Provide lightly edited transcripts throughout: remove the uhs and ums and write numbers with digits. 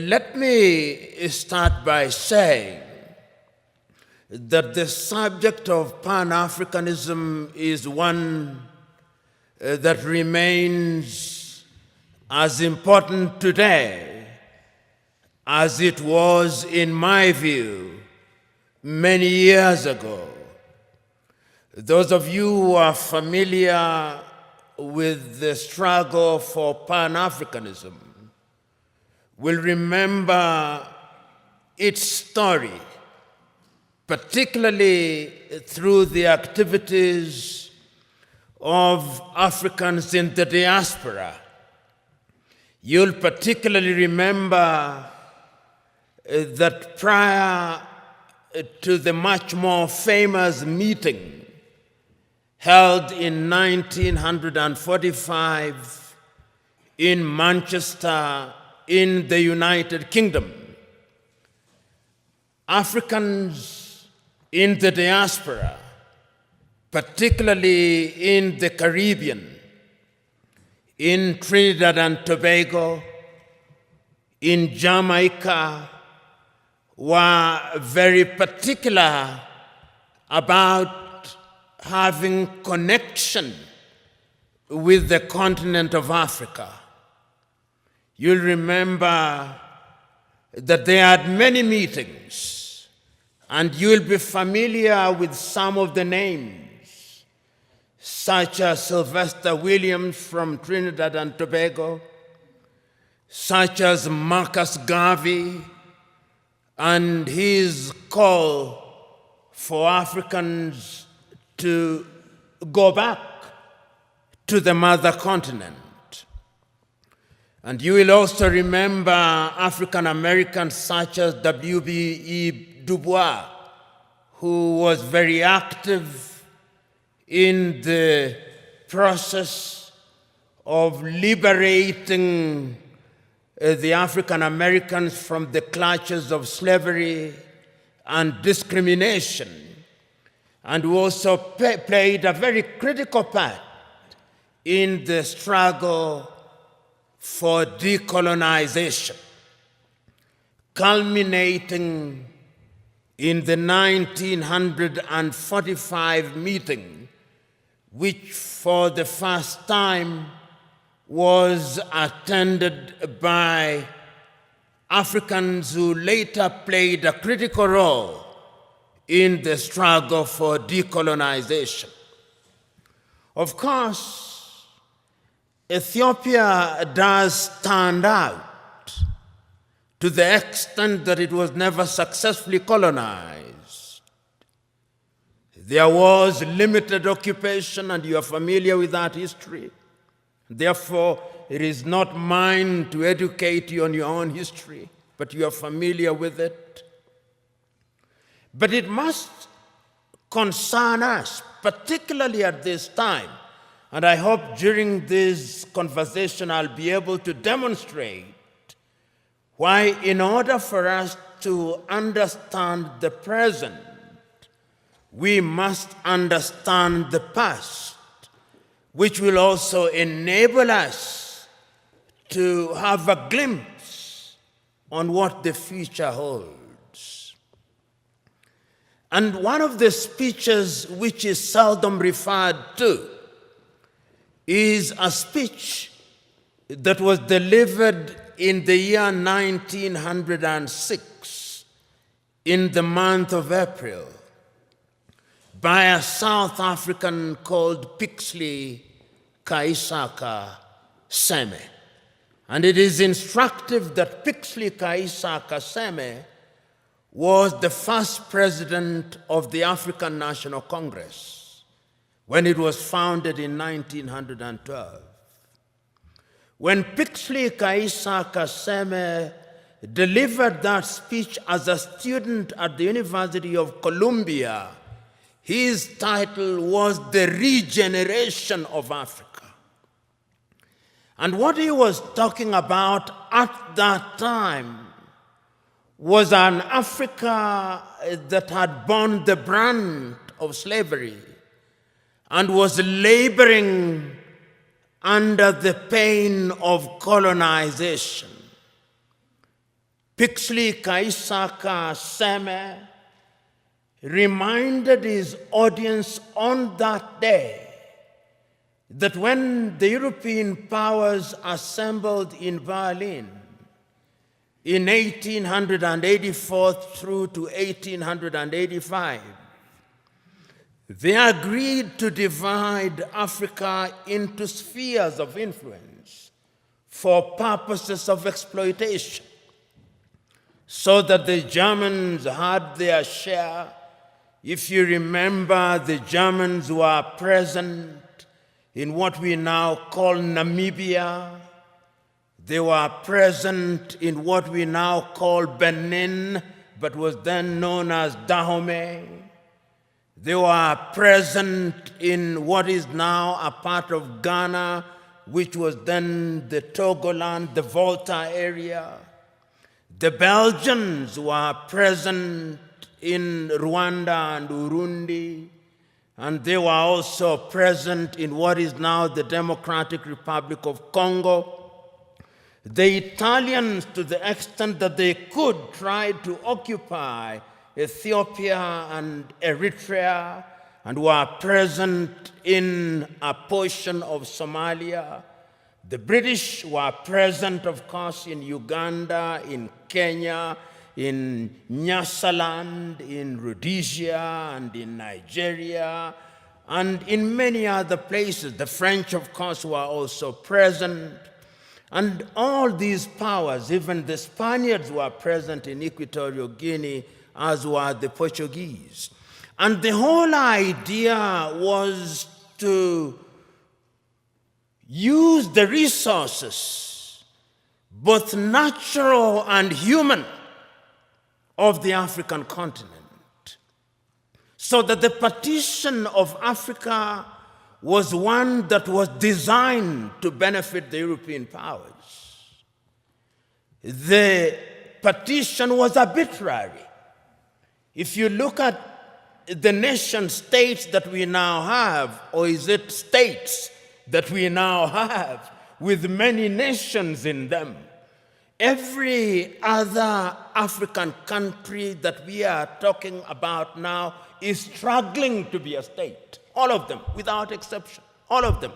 Let me start by saying that the subject of Pan-Africanism is one that remains as important today as it was, in my view, many years ago. Those of you who are familiar with the struggle for Pan-Africanism will remember its story, particularly through the activities of Africans in the diaspora. You'll particularly remember that prior to the much more famous meeting held in 1945 in Manchester, in the United Kingdom, Africans in the diaspora, particularly in the Caribbean, in Trinidad and Tobago, in Jamaica, were very particular about having connection with the continent of Africa. You'll remember that they had many meetings, and you'll be familiar with some of the names, such as Sylvester Williams from Trinidad and Tobago, such as Marcus Garvey and his call for Africans to go back to the mother continent. And you will also remember African Americans such as W.B.E. Du Bois, who was very active in the process of liberating the African Americans from the clutches of slavery and discrimination, and who also played a very critical part in the struggle for decolonization, culminating in the 1945 meeting, which for the first time was attended by Africans who later played a critical role in the struggle for decolonization. Of course, Ethiopia does stand out to the extent that it was never successfully colonized. There was limited occupation, and you are familiar with that history. Therefore, it is not mine to educate you on your own history, but you are familiar with it. But it must concern us, particularly at this time. And I hope during this conversation I'll be able to demonstrate why, in order for us to understand the present, we must understand the past, which will also enable us to have a glimpse on what the future holds. And one of the speeches which is seldom referred to is a speech that was delivered in the year 1906, in the month of April, by a South African called Pixley Kaisaka Seme. And it is instructive that Pixley Kaisaka Seme was the first president of the African National Congress when it was founded in 1912. When Pixley Kaisaka Seme delivered that speech as a student at the University of Columbia, his title was The Regeneration of Africa. And what he was talking about at that time was an Africa that had borne the brunt of slavery and was laboring under the pain of colonization. Pixley Kaisaka Seme reminded his audience on that day that when the European powers assembled in Berlin in 1884 through to 1885, they agreed to divide Africa into spheres of influence for purposes of exploitation, so that the Germans had their share. If you remember, the Germans were present in what we now call Namibia. They were present in what we now call Benin, but was then known as Dahomey. They were present in what is now a part of Ghana, which was then the Togoland, the Volta area. The Belgians were present in Rwanda and Urundi, and they were also present in what is now the Democratic Republic of Congo. The Italians, to the extent that they could, tried to occupy Ethiopia and Eritrea, and were present in a portion of Somalia. The British were present, of course, in Uganda, in Kenya, in Nyasaland, in Rhodesia, and in Nigeria, and in many other places. The French, of course, were also present. And all these powers, even the Spaniards, were present in Equatorial Guinea, as were the Portuguese. And the whole idea was to use the resources, both natural and human, of the African continent, so that the partition of Africa was one that was designed to benefit the European powers. The partition was arbitrary. If you look at the nation states that we now have, or is it states that we now have with many nations in them, every other African country that we are talking about now is struggling to be a state. All of them, without exception, all of them.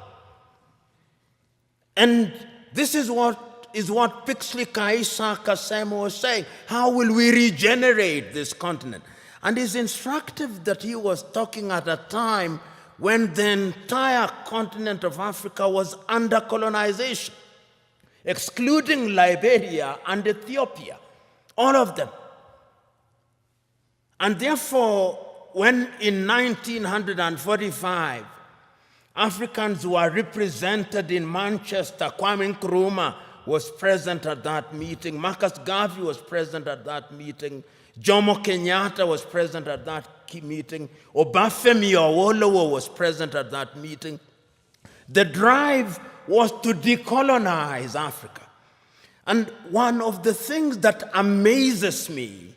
And this is what Pixley Kaisaka Seme was saying. How will we regenerate this continent? And it's instructive that he was talking at a time when the entire continent of Africa was under colonization, excluding Liberia and Ethiopia, all of them. And therefore, when in 1945, Africans were represented in Manchester, Kwame Nkrumah was present at that meeting, Marcus Garvey was present at that meeting, Jomo Kenyatta was present at that meeting, Obafemi Awolowo was present at that meeting. The drive was to decolonize Africa. And one of the things that amazes me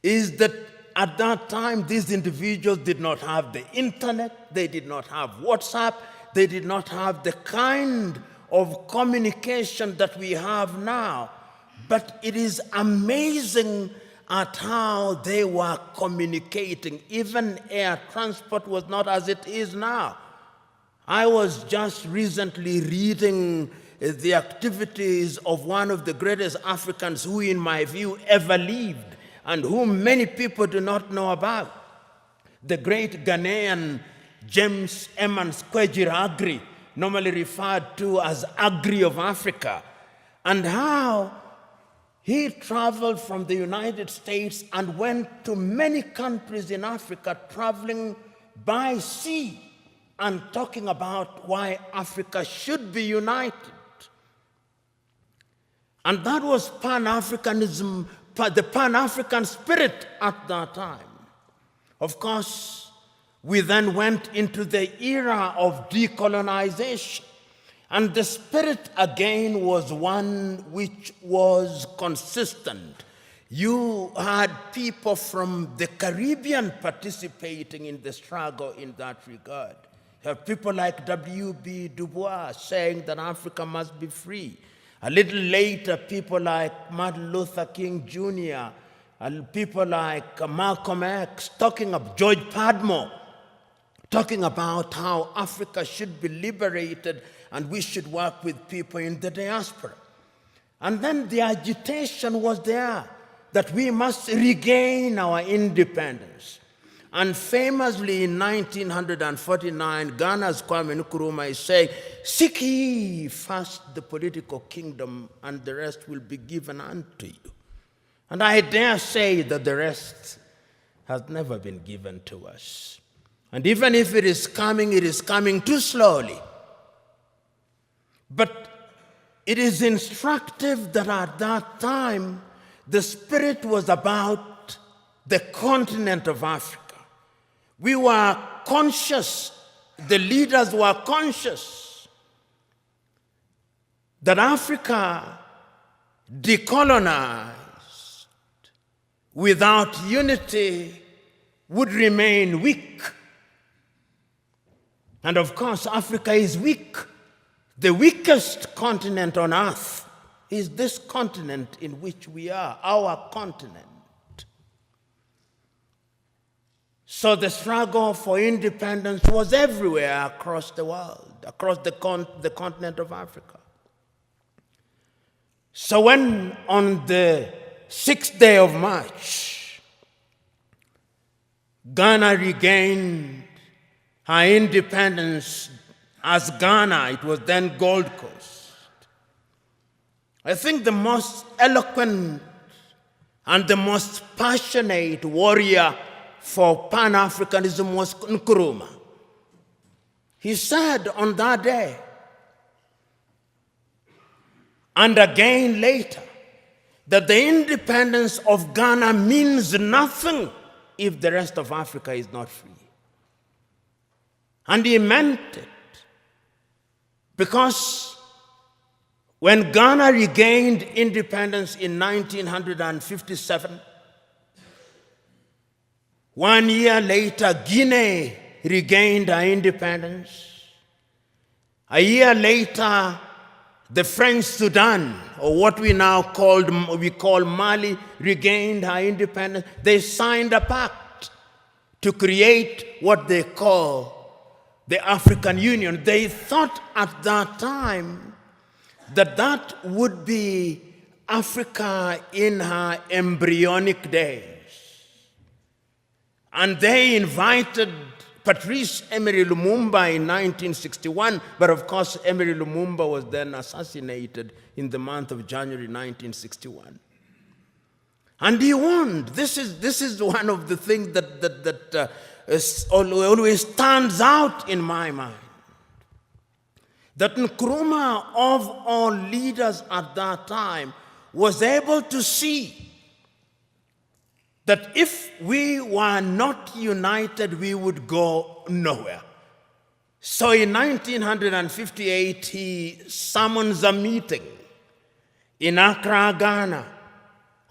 is that at that time, these individuals did not have the internet, they did not have WhatsApp, they did not have the kind of communication that we have now. But it is amazing at how they were communicating. Even air transport was not as it is now. I was just recently reading the activities of one of the greatest Africans who, in my view, ever lived, and whom many people do not know about, the great Ghanaian James Emmons Kwegyir Agri, normally referred to as Agri of Africa, and how he traveled from the United States and went to many countries in Africa, traveling by sea and talking about why Africa should be united. And that was Pan-Africanism, the Pan-African spirit at that time. Of course, we then went into the era of decolonization. And the spirit again was one which was consistent. You had people from the Caribbean participating in the struggle in that regard. You have people like W.B. Du Bois saying that Africa must be free. A little later, people like Martin Luther King Jr., and people like Malcolm X, George Padmore, talking about how Africa should be liberated and we should work with people in the diaspora. And then the agitation was there that we must regain our independence. And famously in 1949, Ghana's Kwame Nkrumah is saying, "Seek ye first the political kingdom, and the rest will be given unto you." And I dare say that the rest has never been given to us. And even if it is coming too slowly. But it is instructive that at that time, the spirit was about the continent of Africa. We were conscious, the leaders were conscious that Africa decolonized without unity would remain weak. And of course, Africa is weak. The weakest continent on earth is this continent in which we are, our continent. So the struggle for independence was everywhere across the world, across the continent of Africa. So when on the 6th day of March, Ghana regained her independence as Ghana, it was then Gold Coast. I think the most eloquent and the most passionate warrior for Pan-Africanism was Nkrumah. He said on that day, and again later, that the independence of Ghana means nothing if the rest of Africa is not free. And he meant it, because when Ghana regained independence in 1957, 1 year later, Guinea regained her independence. A year later, the French Sudan, or what we now call Mali, regained her independence. They signed a pact to create what they call the African Union. They thought at that time that that would be Africa in her embryonic days. And they invited Patrice Emery Lumumba in 1961, but of course Emery Lumumba was then assassinated in the month of January 1961. And he warned. This is one of the things that always stands out in my mind. That Nkrumah, of all leaders at that time, was able to see that if we were not united, we would go nowhere. So in 1958, he summons a meeting in Accra, Ghana,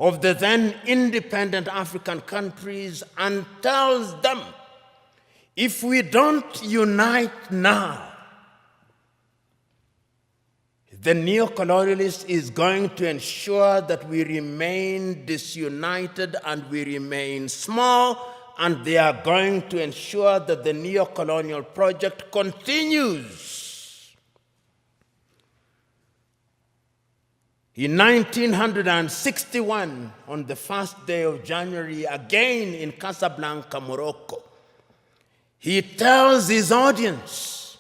of the then independent African countries and tells them, if we don't unite now, the neo-colonialist is going to ensure that we remain disunited and we remain small, and they are going to ensure that the neo-colonial project continues. In 1961, on the first day of January, again in Casablanca, Morocco, he tells his audience,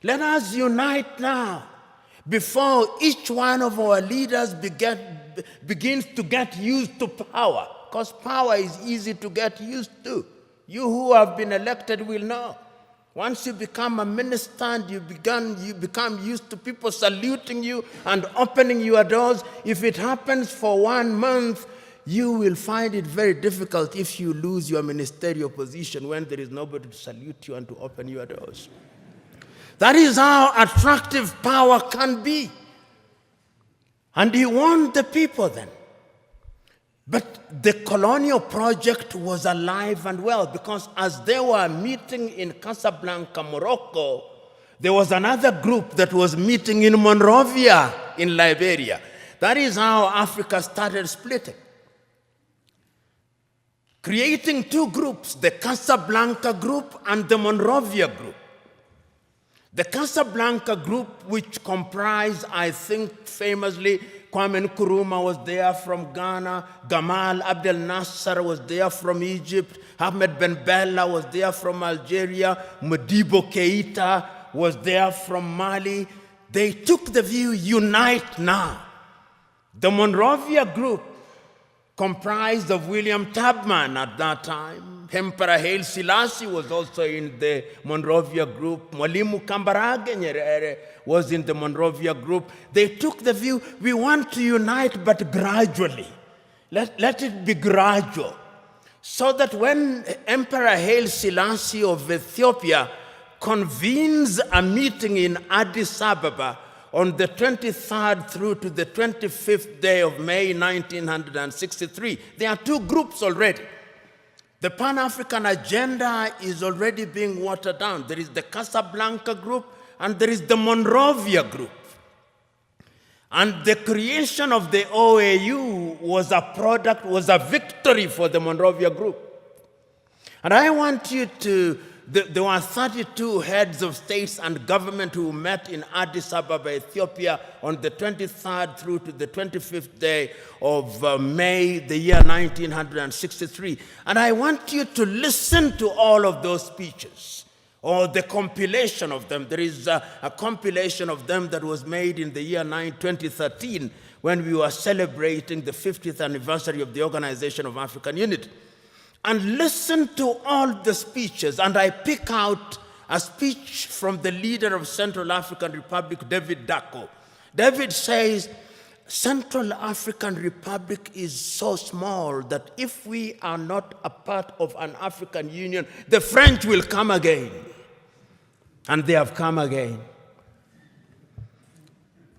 let us unite now, before each one of our leaders begins to get used to power. Because power is easy to get used to. You who have been elected will know. Once you become a minister and you become used to people saluting you and opening your doors, if it happens for 1 month, you will find it very difficult if you lose your ministerial position when there is nobody to salute you and to open your doors. That is how attractive power can be. And he warned the people then. But the colonial project was alive and well, because as they were meeting in Casablanca, Morocco, there was another group that was meeting in Monrovia, in Liberia. That is how Africa started splitting. Creating two groups, the Casablanca group and the Monrovia group. The Casablanca group, which comprised, I think famously, Kwame Nkrumah was there from Ghana, Gamal Abdel Nasser was there from Egypt, Ahmed Ben Bella was there from Algeria, Modibo Keita was there from Mali. They took the view, unite now. The Monrovia group, comprised of William Tubman at that time. Emperor Haile Selassie was also in the Monrovia group. Mwalimu Kambarage Nyerere was in the Monrovia group. They took the view, we want to unite, but gradually. Let it be gradual. So that when Emperor Haile Selassie of Ethiopia convenes a meeting in Addis Ababa on the 23rd through to the 25th day of May 1963. There are two groups already. The Pan-African agenda is already being watered down. There is the Casablanca group and there is the Monrovia group. And the creation of the OAU was a victory for the Monrovia group. And I want you to, there were 32 heads of states and government who met in Addis Ababa, Ethiopia on the 23rd through to the 25th day of May, the year 1963. And I want you to listen to all of those speeches, or the compilation of them. There is a compilation of them that was made in the year 2013 when we were celebrating the 50th anniversary of the Organization of African Unity. And listen to all the speeches, and I pick out a speech from the leader of Central African Republic, David Dacko. David says, Central African Republic is so small that if we are not a part of an African Union, the French will come again. And they have come again.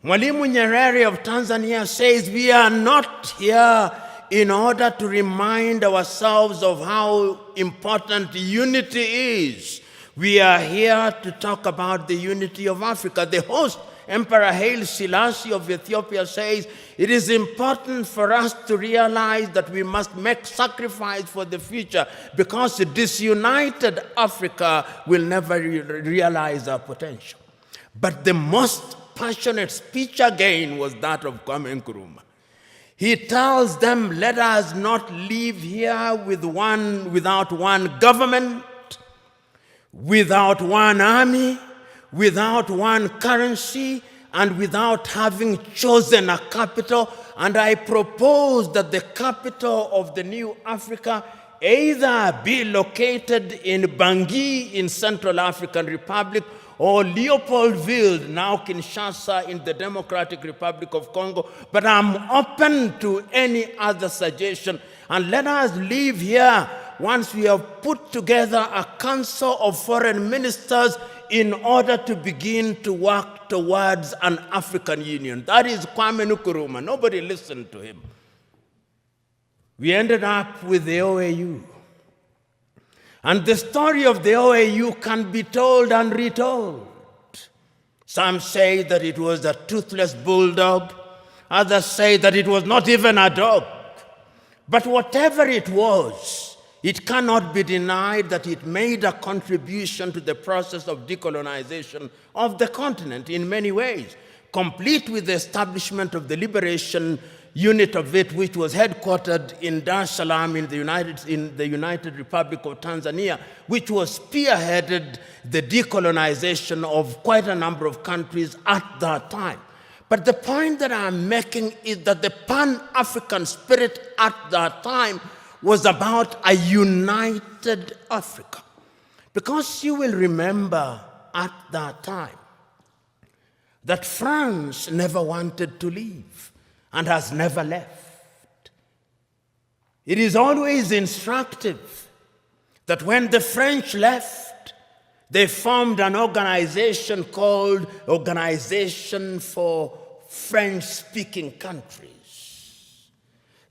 Mwalimu Nyerere of Tanzania says, we are not here in order to remind ourselves of how important unity is. We are here to talk about the unity of Africa. The host, Emperor Haile Selassie of Ethiopia, says, it is important for us to realize that we must make sacrifice for the future because a disunited Africa will never realize our potential. But the most passionate speech again was that of Kwame Nkrumah. He tells them, let us not live here without one government, without one army, without one currency, and without having chosen a capital. And I propose that the capital of the new Africa either be located in Bangui in Central African Republic or Leopoldville, now Kinshasa in the Democratic Republic of Congo, but I'm open to any other suggestion. And let us live here once we have put together a council of foreign ministers in order to begin to work towards an African Union. That is Kwame Nkrumah. Nobody listened to him. We ended up with the OAU. And the story of the OAU can be told and retold. Some say that it was a toothless bulldog. Others say that it was not even a dog. But whatever it was, it cannot be denied that it made a contribution to the process of decolonization of the continent in many ways, complete with the establishment of the liberation unit of it, which was headquartered in Dar es Salaam in the United Republic of Tanzania, which was spearheaded the decolonization of quite a number of countries at that time. But the point that I'm making is that the Pan-African spirit at that time was about a united Africa. Because you will remember at that time that France never wanted to leave and has never left. It is always instructive that when the French left, they formed an organization called Organization for French-Speaking Countries.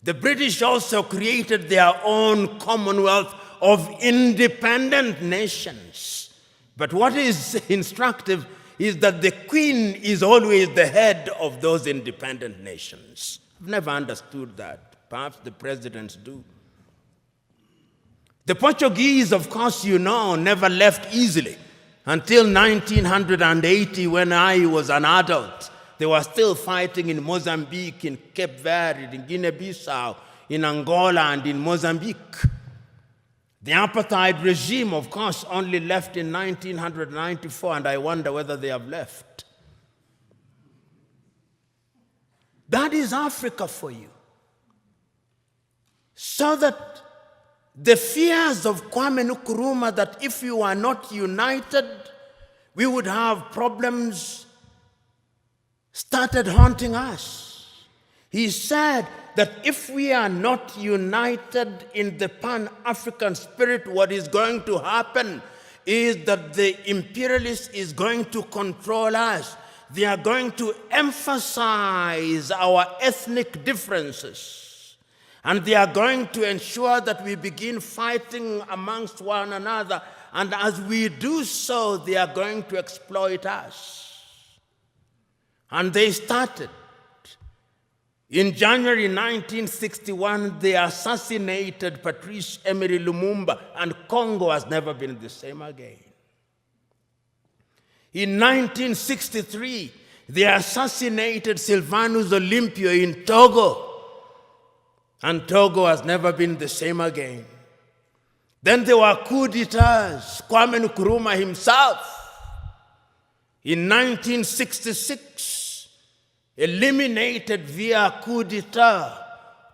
The British also created their own Commonwealth of Independent Nations. But what is instructive is that the queen is always the head of those independent nations. I've never understood that. Perhaps the presidents do. The Portuguese, of course, never left easily. Until 1980, when I was an adult, they were still fighting in Mozambique, in Cape Verde, in Guinea-Bissau, in Angola, and in Mozambique. The apartheid regime, of course, only left in 1994, and I wonder whether they have left. That is Africa for you. So that the fears of Kwame Nkrumah that if you are not united, we would have problems, started haunting us. He said that if we are not united in the Pan-African spirit, what is going to happen is that the imperialists is going to control us. They are going to emphasize our ethnic differences. And they are going to ensure that we begin fighting amongst one another. And as we do so, they are going to exploit us. And they started. In January 1961, they assassinated Patrice Emery Lumumba, and Congo has never been the same again. In 1963, they assassinated Sylvanus Olympio in Togo, and Togo has never been the same again. Then there were coup d'etats. Kwame Nkrumah himself, in 1966, eliminated via coup d'etat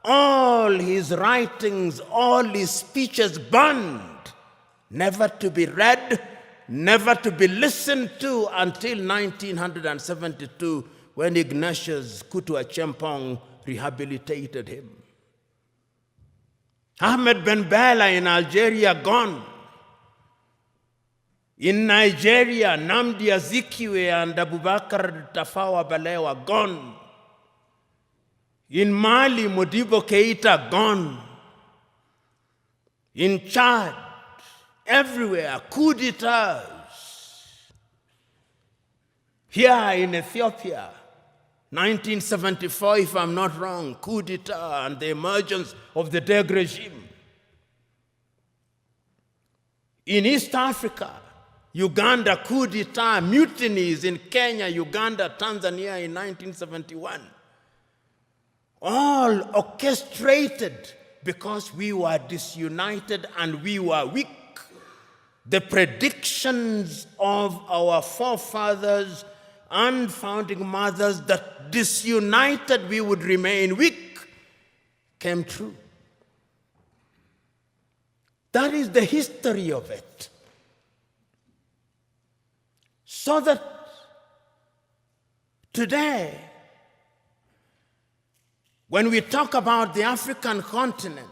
all his writings, all his speeches banned, never to be read, never to be listened to until 1972, when Ignatius Kutu Acheampong rehabilitated him. Ahmed Ben Bella in Algeria, gone. In Nigeria, Nnamdi Azikiwe and Abubakar Tafawa Balewa, gone. In Mali, Modibo Keita, gone. In Chad, everywhere, coup d'etats. Here in Ethiopia, 1974, if I'm not wrong, coup d'etat and the emergence of the Deg regime. In East Africa, Uganda, coup d'etat, mutinies in Kenya, Uganda, Tanzania in 1971. All orchestrated because we were disunited and we were weak. The predictions of our forefathers and founding mothers that disunited we would remain weak came true. That is the history of it. So that today, when we talk about the African continent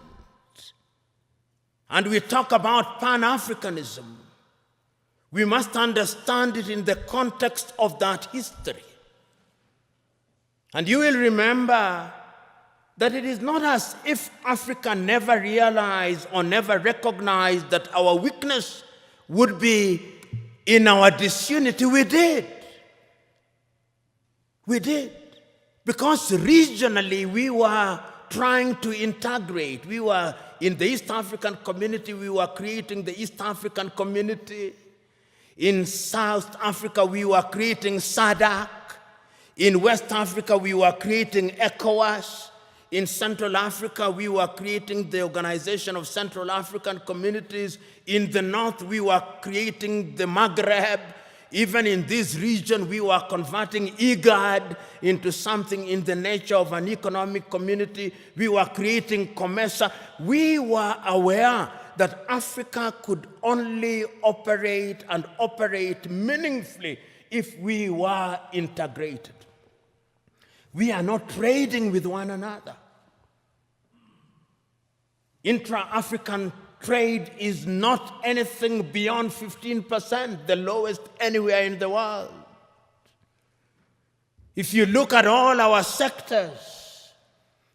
and we talk about Pan-Africanism, we must understand it in the context of that history. And you will remember that it is not as if Africa never realized or never recognized that our weakness would be in our disunity. We did. We did. Because regionally we were trying to integrate. We were in the East African community, we were creating the East African community. In South Africa, we were creating SADC. In West Africa, we were creating ECOWAS. In Central Africa, we were creating the Organization of Central African Communities. In the North, we were creating the Maghreb. Even in this region, we were converting IGAD into something in the nature of an economic community. We were creating COMESA. We were aware that Africa could only operate and operate meaningfully if we were integrated. We are not trading with one another. Intra-African trade is not anything beyond 15%, the lowest anywhere in the world. If you look at all our sectors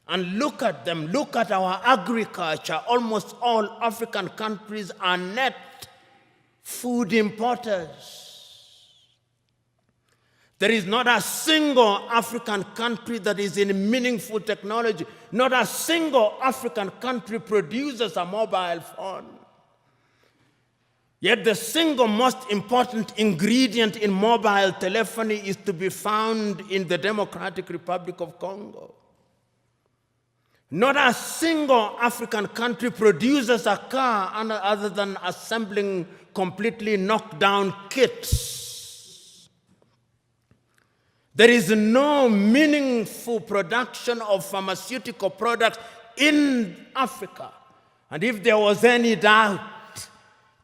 and look at them, look at our agriculture, almost all African countries are net food importers. There is not a single African country that is in meaningful technology. Not a single African country produces a mobile phone. Yet the single most important ingredient in mobile telephony is to be found in the Democratic Republic of Congo. Not a single African country produces a car other than assembling completely knocked down kits. There is no meaningful production of pharmaceutical products in Africa. And if there was any doubt,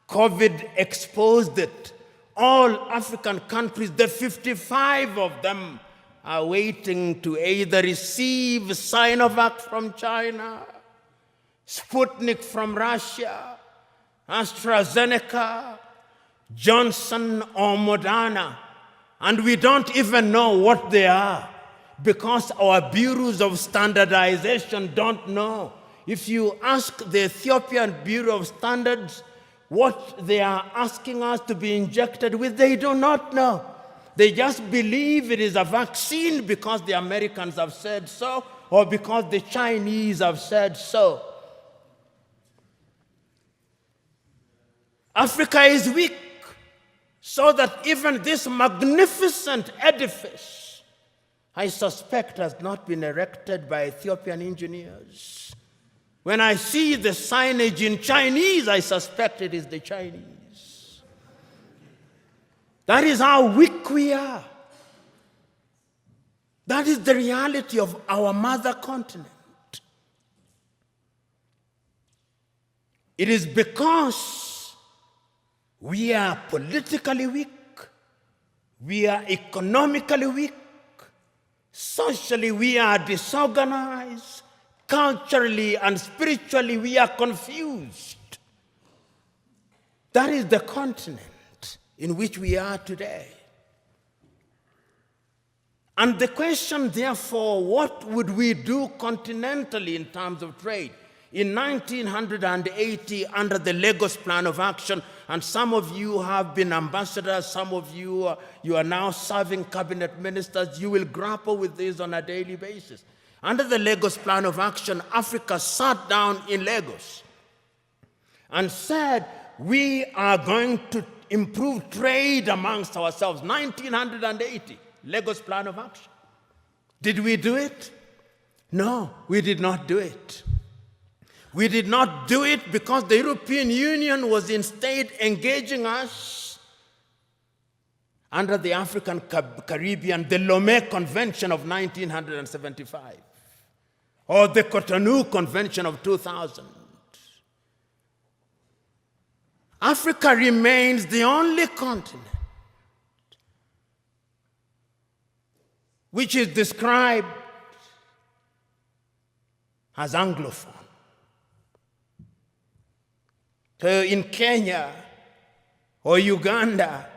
COVID exposed it. All African countries, the 55 of them, are waiting to either receive Sinovac from China, Sputnik from Russia, AstraZeneca, Johnson or Moderna. And we don't even know what they are because our bureaus of standardization don't know. If you ask the Ethiopian Bureau of Standards what they are asking us to be injected with, they do not know. They just believe it is a vaccine because the Americans have said so or because the Chinese have said so. Africa is weak, so that even this magnificent edifice, I suspect, has not been erected by Ethiopian engineers. When I see the signage in Chinese, I suspect it is the Chinese. That is how weak we are. That is the reality of our mother continent. It is because we are politically weak, we are economically weak, socially we are disorganized, culturally and spiritually we are confused. That is the continent in which we are today. And the question, therefore, what would we do continentally in terms of trade? In 1980, under the Lagos Plan of Action, and some of you have been ambassadors, some of you are now serving cabinet ministers, you will grapple with this on a daily basis. Under the Lagos Plan of Action, Africa sat down in Lagos and said, we are going to improve trade amongst ourselves. 1980, Lagos Plan of Action. Did we do it? No, we did not do it. We did not do it because the European Union was instead engaging us under the African Caribbean, the Lomé Convention of 1975, or the Cotonou Convention of 2000. Africa remains the only continent which is described as Anglophone. So in Kenya or Uganda,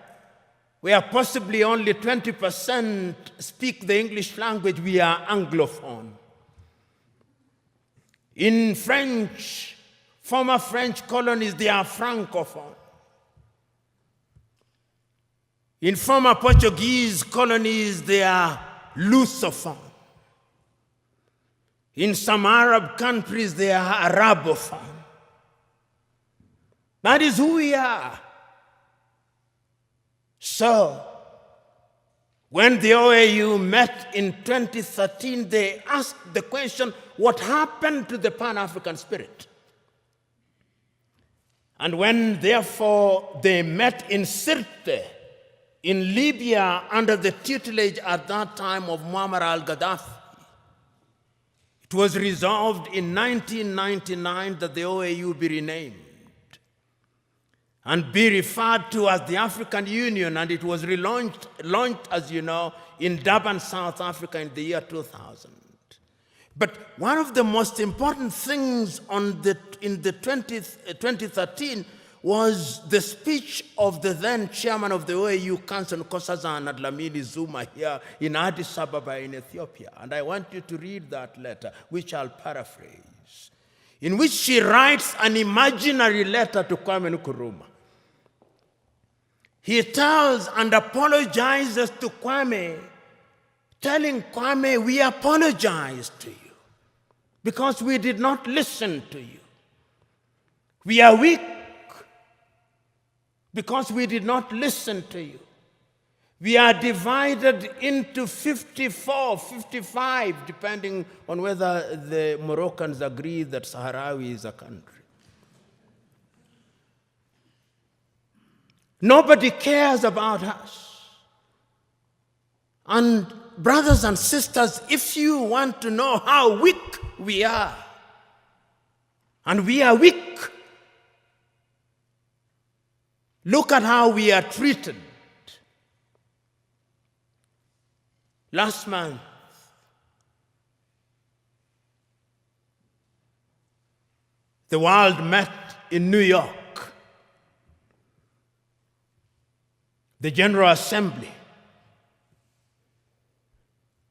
where possibly only 20% speak the English language, we are Anglophone. In French, former French colonies, they are Francophone. In former Portuguese colonies, they are Lusophone. In some Arab countries, they are Arabophone. That is who we are. So, when the OAU met in 2013, they asked the question, what happened to the Pan-African spirit? And when, therefore, they met in Sirte, in Libya, under the tutelage at that time of Muammar al-Gaddafi, it was resolved in 1999 that the OAU be renamed and be referred to as the African Union, and it was launched, as you know, in Durban, South Africa in the year 2000. But one of the most important things in the 2013 was the speech of the then chairman of the OAU Council, Nkosazana Dlamini Zuma, here in Addis Ababa in Ethiopia. And I want you to read that letter, which I'll paraphrase, in which she writes an imaginary letter to Kwame Nkrumah. He tells and apologizes to Kwame, telling Kwame, we apologize to you because we did not listen to you. We are weak because we did not listen to you. We are divided into 54, 55, depending on whether the Moroccans agree that Sahrawi is a country. Nobody cares about us. And brothers and sisters, if you want to know how weak we are, and we are weak, look at how we are treated. Last month, the world met in New York. The General Assembly.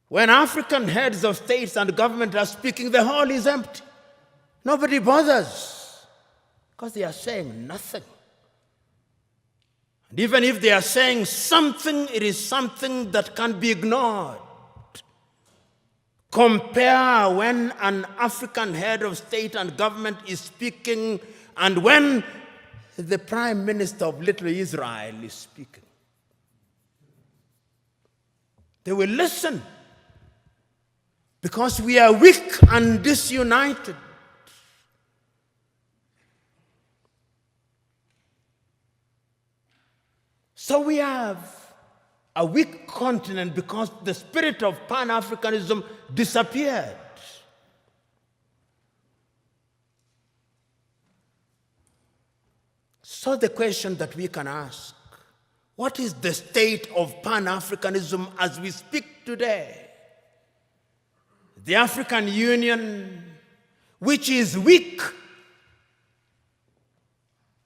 When African heads of states and government are speaking, the hall is empty. Nobody bothers because they are saying nothing. And even if they are saying something, it is something that can be ignored. Compare when an African head of state and government is speaking and when the Prime Minister of Little Israel is speaking. They will listen because we are weak and disunited. So we have a weak continent because the spirit of Pan-Africanism disappeared. So the question that we can ask, what is the state of Pan-Africanism as we speak today? The African Union, which is weak,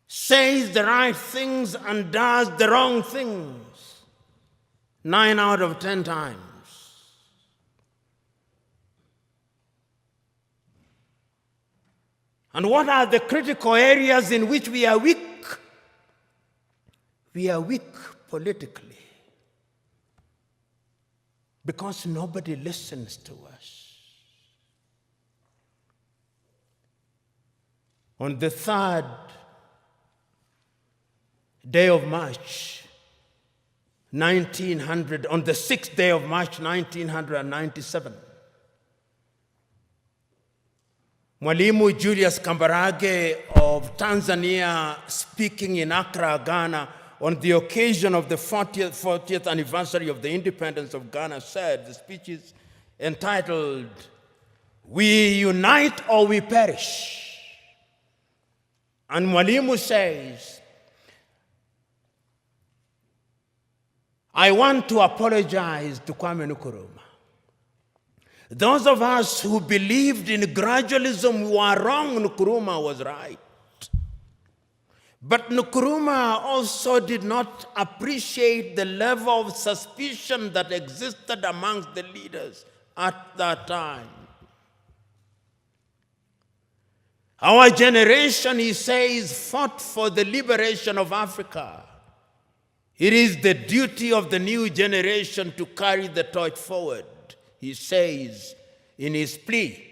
says the right things and does the wrong things 9 out of 10 times. And what are the critical areas in which we are weak? We are weak politically because nobody listens to us. On the 3rd day of March, 1900, on the 6th day of March, 1997, Mwalimu Julius Kambarage of Tanzania, speaking in Accra, Ghana, on the occasion of the 40th anniversary of the independence of Ghana, said, the speech is entitled, "We Unite or We Perish." And Mwalimu says, I want to apologize to Kwame Nkrumah. Those of us who believed in gradualism were wrong. Nkrumah was right. But Nkrumah also did not appreciate the level of suspicion that existed amongst the leaders at that time. Our generation, he says, fought for the liberation of Africa. It is the duty of the new generation to carry the torch forward, he says in his plea.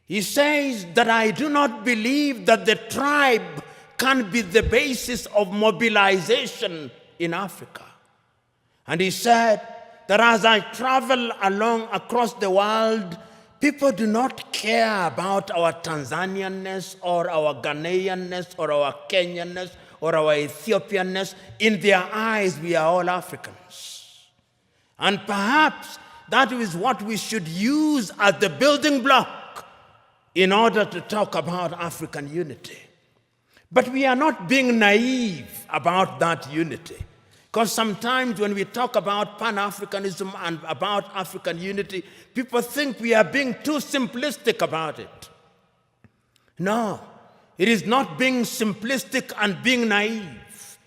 He says that I do not believe that the tribe can be the basis of mobilization in Africa. And he said that as I travel along across the world, people do not care about our Tanzanianness or our Ghanaianness or our Kenyanness or our Ethiopianness. In their eyes, we are all Africans. And perhaps that is what we should use as the building block in order to talk about African unity. But we are not being naive about that unity. Because sometimes when we talk about Pan-Africanism and about African unity, people think we are being too simplistic about it. No, it is not being simplistic and being naive.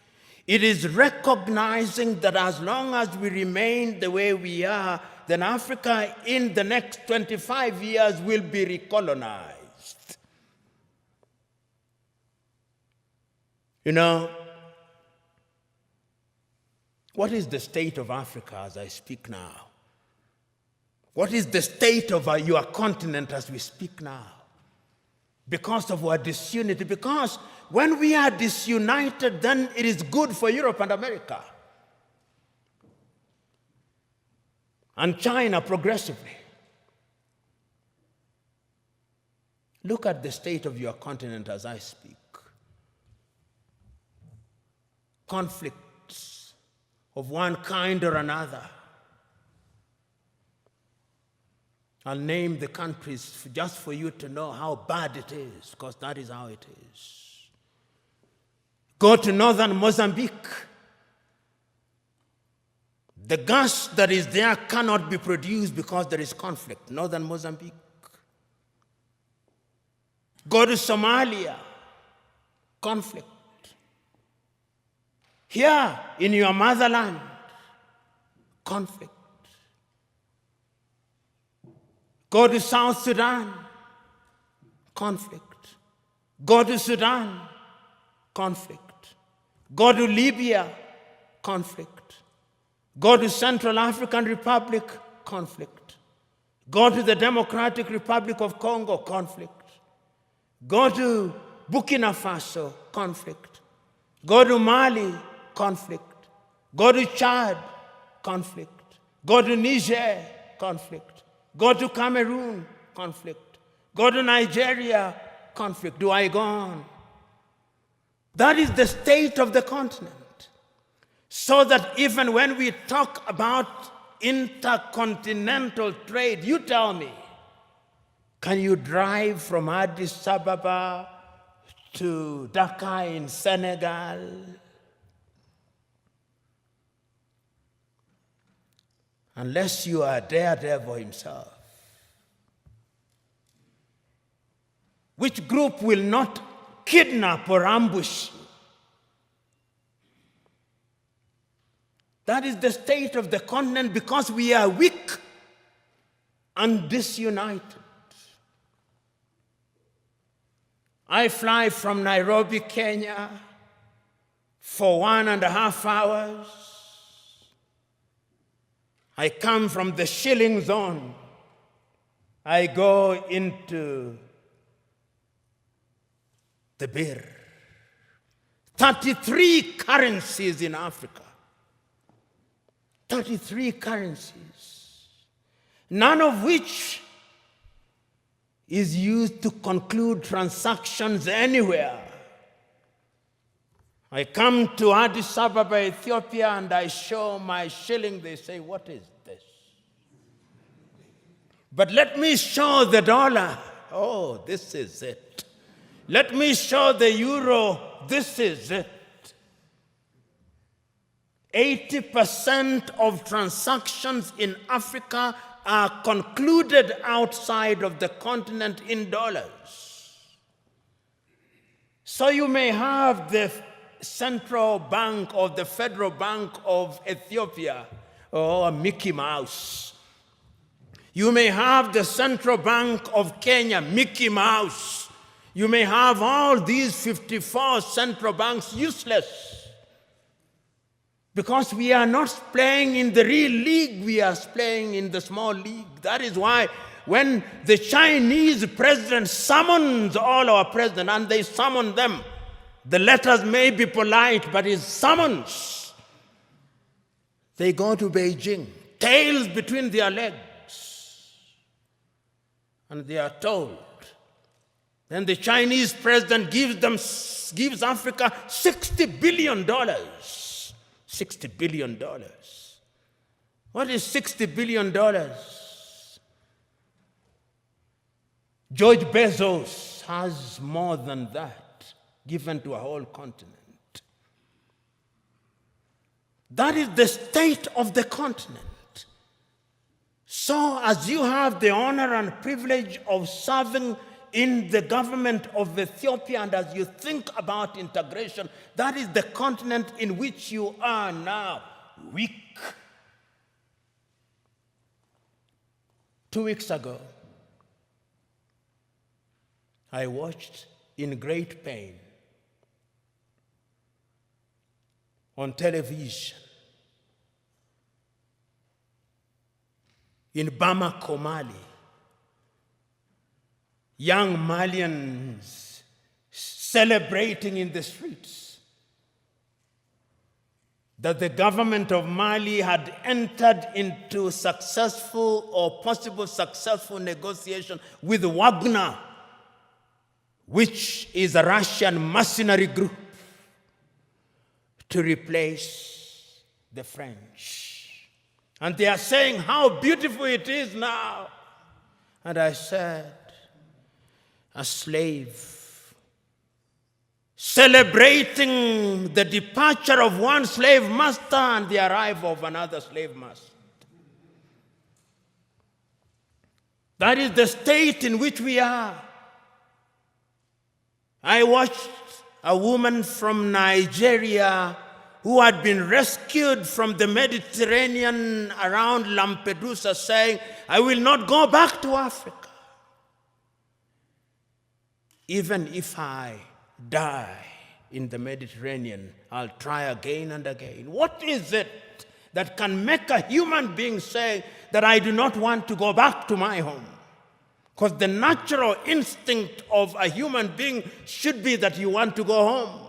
It is recognizing that as long as we remain the way we are, then Africa in the next 25 years will be recolonized. You know, What is the state of Africa as I speak now? What is the state of your continent as we speak now? Because of our disunity. Because when we are disunited, then it is good for Europe and America. And China progressively. Look at the state of your continent as I speak. Conflicts of one kind or another. I'll name the countries just for you to know how bad it is, because that is how it is. Go to northern Mozambique. The gas that is there cannot be produced because there is conflict. Northern Mozambique. Go to Somalia. Conflict. Here in your motherland, conflict. Go to South Sudan, conflict. Go to Sudan, conflict. Go to Libya, conflict. Go to Central African Republic, conflict. Go to the Democratic Republic of Congo, conflict. Go to Burkina Faso, conflict. Go to Mali, conflict. Go to Chad, conflict. Go to Niger, conflict. Go to Cameroon, conflict. Go to Nigeria, conflict. Do I go on? That is the state of the continent. So that even when we talk about intercontinental trade, you tell me, can you drive from Addis Ababa to Dakar in Senegal? Unless you are Daredevil himself. Which group will not kidnap or ambush you? That is the state of the continent because we are weak and disunited. I fly from Nairobi, Kenya for 1.5 hours. I come from the shilling zone. I go into the birr. 33 currencies in Africa. 33 currencies. None of which is used to conclude transactions anywhere. I come to Addis Ababa, Ethiopia, and I show my shilling. They say, what is this? But let me show the dollar. Oh, this is it. Let me show the euro. This is it. 80% of transactions in Africa are concluded outside of the continent in dollars. So you may have the Central Bank or the Federal Bank of Ethiopia, or Mickey Mouse. You may have the Central Bank of Kenya, Mickey Mouse. You may have all these 54 central banks useless. Because we are not playing in the real league, we are playing in the small league. That is why when the Chinese president summons all our presidents, and they summon them, the letters may be polite, but it's summons. They go to Beijing, tails between their legs, and they are told. Then the Chinese president gives Africa $60 billion. $60 billion. What is $60 billion? George Bezos has more than that given to a whole continent. That is the state of the continent. So as you have the honor and privilege of serving in the government of Ethiopia, and as you think about integration, that is the continent in which you are now, weak. 2 weeks ago, I watched in great pain on television in Bamako, Mali. Young Malians celebrating in the streets that the government of Mali had entered into successful or possible successful negotiation with Wagner, which is a Russian mercenary group, to replace the French. And they are saying how beautiful it is now. And I said, a slave celebrating the departure of one slave master and the arrival of another slave master. That is the state in which we are. I watched a woman from Nigeria who had been rescued from the Mediterranean around Lampedusa saying, I will not go back to Africa. Even if I die in the Mediterranean, I'll try again and again. What is it that can make a human being say that I do not want to go back to my home? Because the natural instinct of a human being should be that you want to go home.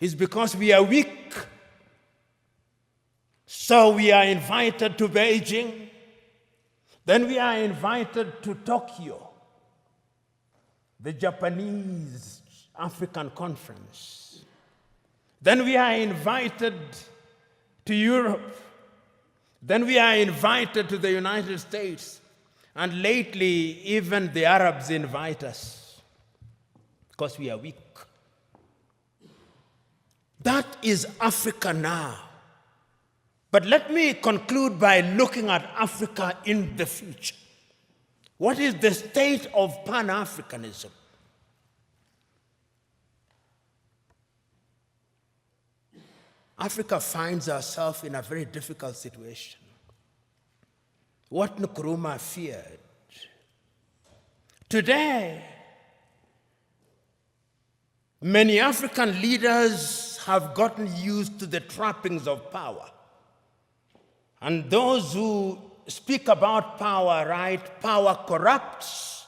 It's because we are weak. So we are invited to Beijing. Then we are invited to Tokyo, the Japanese African conference. Then we are invited to Europe. Then we are invited to the United States. And lately, even the Arabs invite us because we are weak. That is Africa now. But let me conclude by looking at Africa in the future. What is the state of Pan-Africanism? Africa finds herself in a very difficult situation. What Nkrumah feared. Today, many African leaders have gotten used to the trappings of power. And those who speak about power, right? Power corrupts,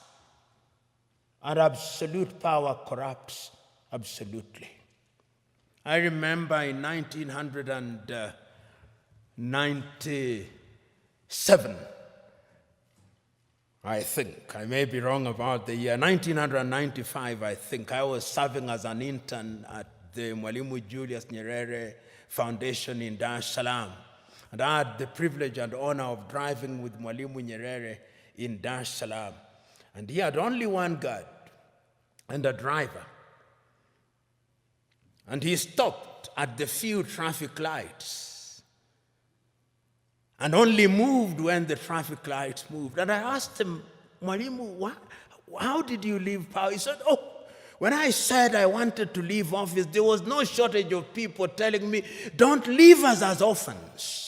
and absolute power corrupts absolutely. I remember in 1997, I think, I may be wrong about the year, 1995, I think, I was serving as an intern at the Mwalimu Julius Nyerere Foundation in Dar es Salaam. And I had the privilege and honor of driving with Mwalimu Nyerere in Dar es Salaam. And he had only one guard and a driver. And he stopped at the few traffic lights and only moved when the traffic lights moved. And I asked him, Mwalimu, how did you leave power? He said, when I said I wanted to leave office, there was no shortage of people telling me, don't leave us as orphans.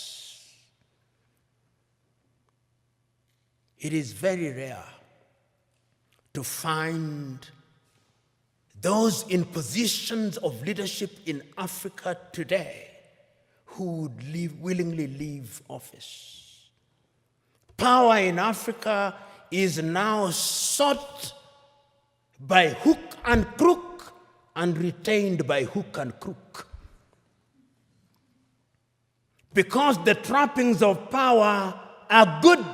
It is very rare to find those in positions of leadership in Africa today who would willingly leave office. Power in Africa is now sought by hook and crook and retained by hook and crook. Because the trappings of power are good.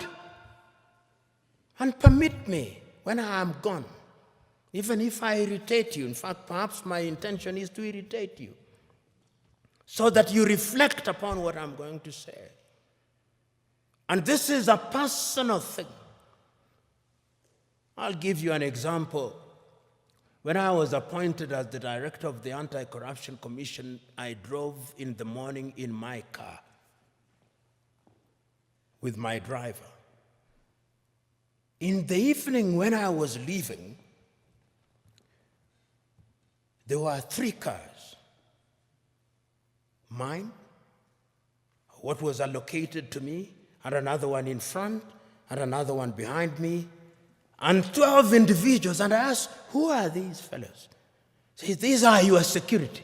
And permit me, when I am gone, even if I irritate you, in fact, perhaps my intention is to irritate you, so that you reflect upon what I'm going to say. And this is a personal thing. I'll give you an example. When I was appointed as the director of the Anti-Corruption Commission, I drove in the morning in my car with my driver. In the evening when I was leaving, there were 3 cars. Mine, what was allocated to me, and another one in front, and another one behind me, and 12 individuals. And I asked, who are these fellows? He said, these are your security.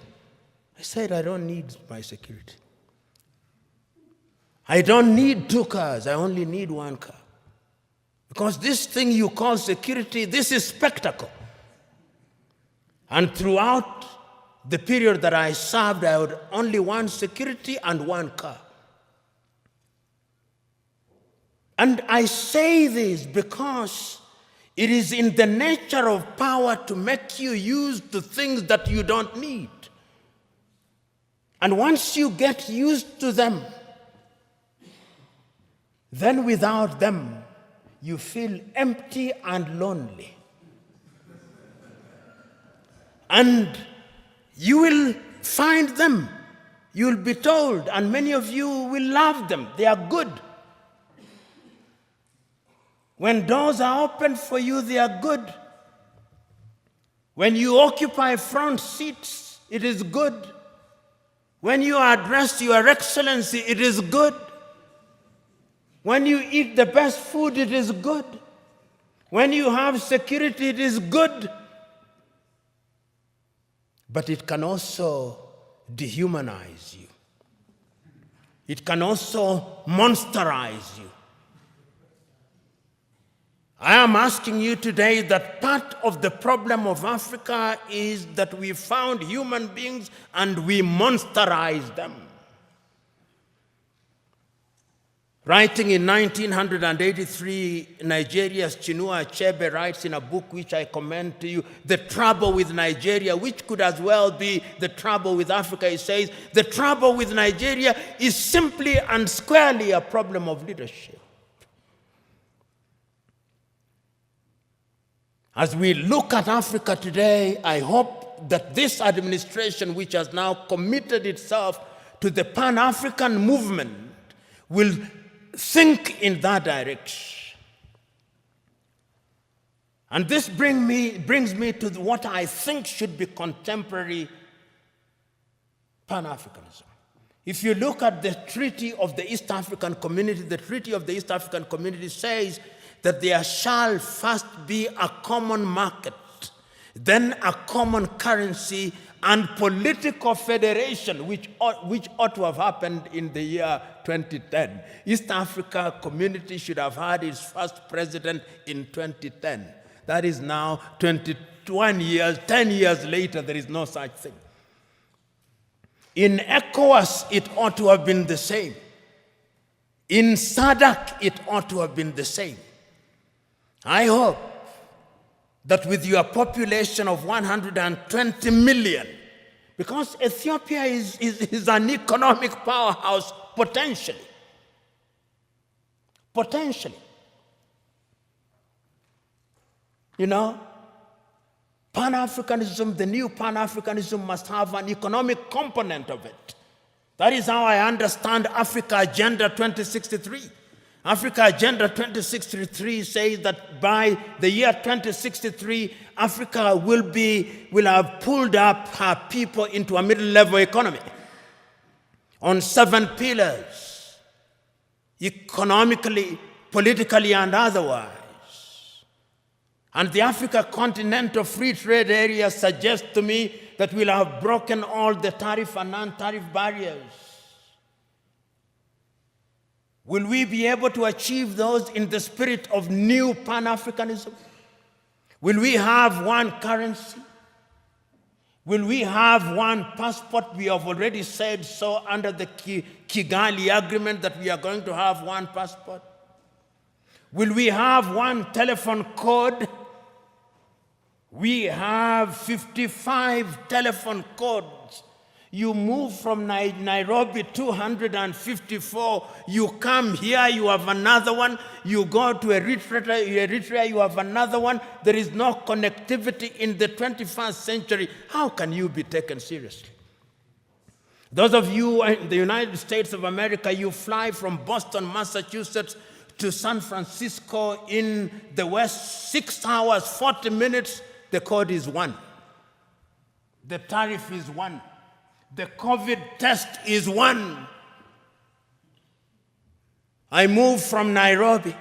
I said, I don't need my security. I don't need 2 cars, I only need 1 car. Because this thing you call security, this is spectacle. And throughout the period that I served, I had only 1 security and 1 car. And I say this because it is in the nature of power to make you use the things that you don't need. And once you get used to them, then without them, you feel empty and lonely. And you will find them. You'll be told, and many of you will love them. They are good. When doors are opened for you, they are good. When you occupy front seats, it is good. When you are addressed Your Excellency, it is good. When you eat the best food, it is good. When you have security, it is good. But it can also dehumanize you. It can also monsterize you. I am asking you today that part of the problem of Africa is that we found human beings and we monsterized them. Writing in 1983, Nigeria's Chinua Achebe writes in a book which I commend to you, The Trouble with Nigeria, which could as well be the trouble with Africa. He says, the trouble with Nigeria is simply and squarely a problem of leadership. As we look at Africa today, I hope that this administration, which has now committed itself to the Pan-African movement, will think in that direction. And this brings me to what I think should be contemporary Pan-Africanism. If you look at the Treaty of the East African Community, the Treaty of the East African Community says that there shall first be a common market, then a common currency, and political federation, which ought to have happened in the year 2010. East Africa Community should have had its first president in 2010. That is now 21 years, 10 years later, there is no such thing. In ECOWAS, it ought to have been the same. In SADC, it ought to have been the same. I hope that with your population of 120 million, because Ethiopia is an economic powerhouse potentially. You know, Pan-Africanism, the new Pan-Africanism must have an economic component of it. That is how I understand Africa Agenda 2063. Africa Agenda 2063 says that by the year 2063, Africa will have pulled up her people into a middle-level economy on 7 pillars, economically, politically, and otherwise. And the Africa Continental Free Trade Area suggests to me that we'll have broken all the tariff and non-tariff barriers. Will we be able to achieve those in the spirit of new Pan-Africanism? Will we have 1 currency? Will we have 1 passport? We have already said so under the Kigali Agreement that we are going to have 1 passport. Will we have 1 telephone code? We have 55 telephone codes. You move from Nairobi 254, you come here, you have another one, you go to Eritrea, you have another one. There is no connectivity in the 21st century. How can you be taken seriously? Those of you in the United States of America, you fly from Boston, Massachusetts to San Francisco in the West, 6 hours, 40 minutes, the code is 1. The tariff is 1. The COVID test is 1. I moved from Nairobi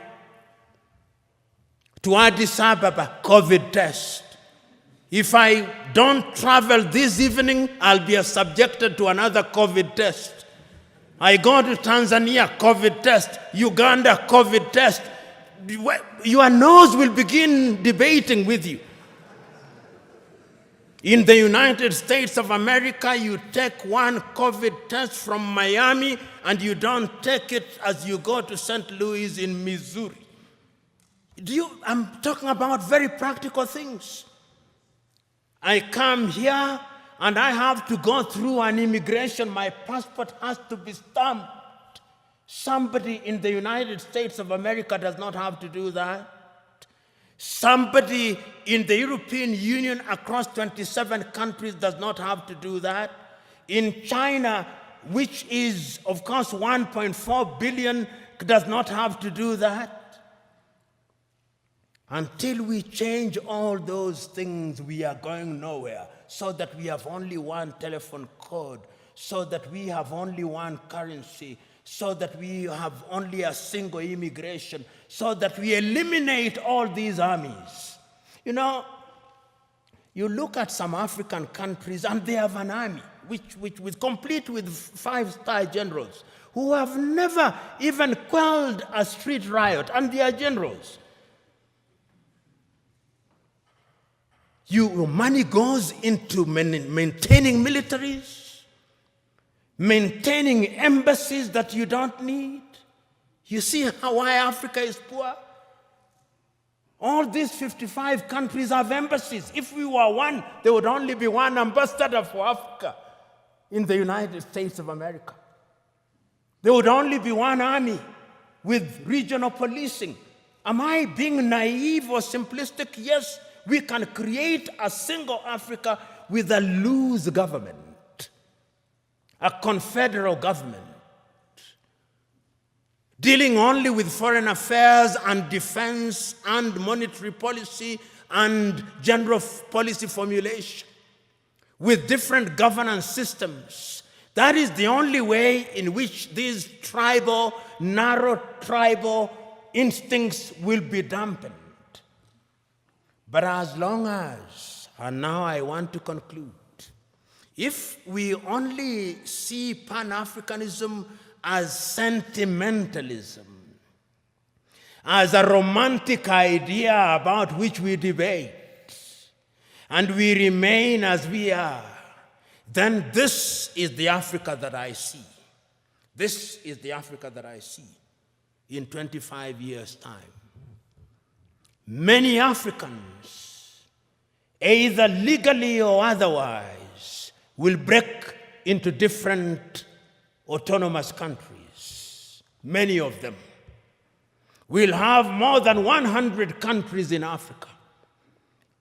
to Addis Ababa, COVID test. If I don't travel this evening, I'll be subjected to another COVID test. I go to Tanzania, COVID test. Uganda, COVID test. Your nose will begin debating with you. In the United States of America, you take one COVID test from Miami and you don't take it as you go to St. Louis in Missouri. I'm talking about very practical things. I come here and I have to go through an immigration. My passport has to be stamped. Somebody in the United States of America does not have to do that. Somebody in the European Union across 27 countries does not have to do that. In China, which is, of course, 1.4 billion, does not have to do that. Until we change all those things, we are going nowhere. So that we have only one telephone code, so that we have only one currency, so that we have only a single immigration, so that we eliminate all these armies. You know, you look at some African countries and they have an army, which complete with 5-star generals, who have never even quelled a street riot, and they are generals. Your money goes into maintaining militaries, maintaining embassies that you don't need. You see why Africa is poor? All these 55 countries have embassies. If we were one, there would only be one ambassador for Africa in the United States of America. There would only be one army with regional policing. Am I being naive or simplistic? Yes. We can create a single Africa with a loose government, a confederal government, dealing only with foreign affairs and defense and monetary policy and general policy formulation, with different governance systems. That is the only way in which these narrow tribal instincts will be dampened. But as long as, and now I want to conclude, if we only see Pan-Africanism as sentimentalism, as a romantic idea about which we debate, and we remain as we are, then this is the Africa that I see. This is the Africa that I see in 25 years' time. Many Africans, either legally or otherwise, will break into different autonomous countries. Many of them. We'll have more than 100 countries in Africa,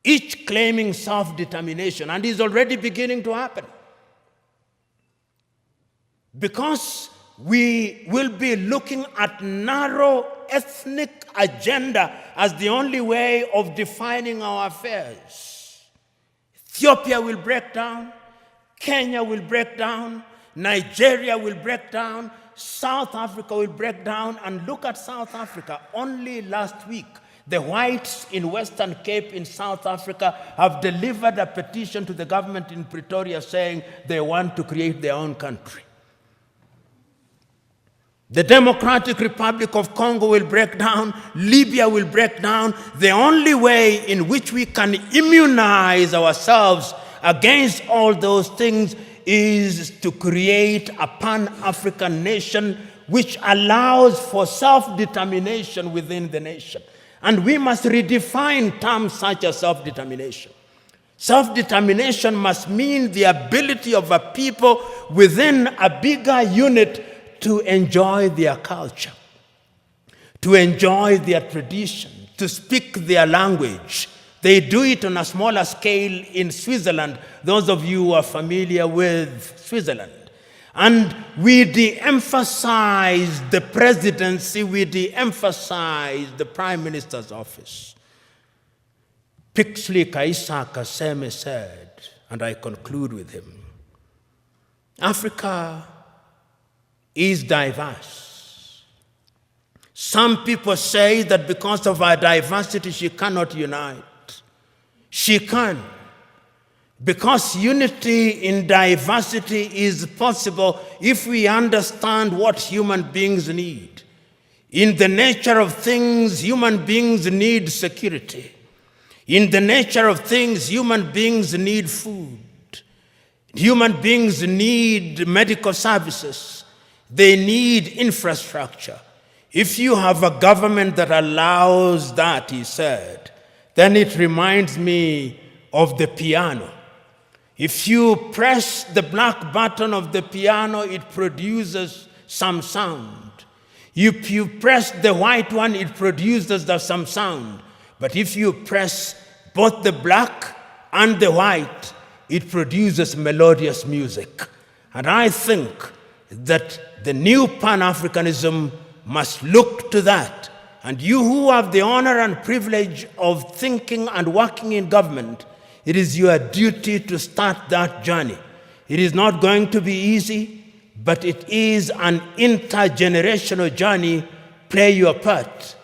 each claiming self-determination, and is already beginning to happen. Because we will be looking at narrow ethnic agenda as the only way of defining our affairs. Ethiopia will break down, Kenya will break down, Nigeria will break down, South Africa will break down. And look at South Africa. Only last week, the whites in Western Cape in South Africa have delivered a petition to the government in Pretoria saying they want to create their own country. The Democratic Republic of Congo will break down. Libya will break down. The only way in which we can immunize ourselves against all those things is to create a Pan-African nation which allows for self-determination within the nation. And we must redefine terms such as self-determination. Self-determination must mean the ability of a people within a bigger unit to enjoy their culture, to enjoy their tradition, to speak their language. They do it on a smaller scale in Switzerland, those of you who are familiar with Switzerland. And we de-emphasize the presidency, we de-emphasize the prime minister's office. Pixley Kaisa Kaseme said, and I conclude with him, Africa is diverse. Some people say that because of our diversity, she cannot unite. She can. Because unity in diversity is possible if we understand what human beings need. In the nature of things, human beings need security. In the nature of things, human beings need food. Human beings need medical services. They need infrastructure. If you have a government that allows that, he said, then it reminds me of the piano. If you press the black button of the piano, it produces some sound. If you press the white one, it produces some sound. But if you press both the black and the white, it produces melodious music. And I think that the new Pan-Africanism must look to that. And you who have the honor and privilege of thinking and working in government, it is your duty to start that journey. It is not going to be easy, but it is an intergenerational journey. Play your part,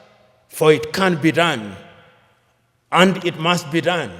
for it can be done, and it must be done.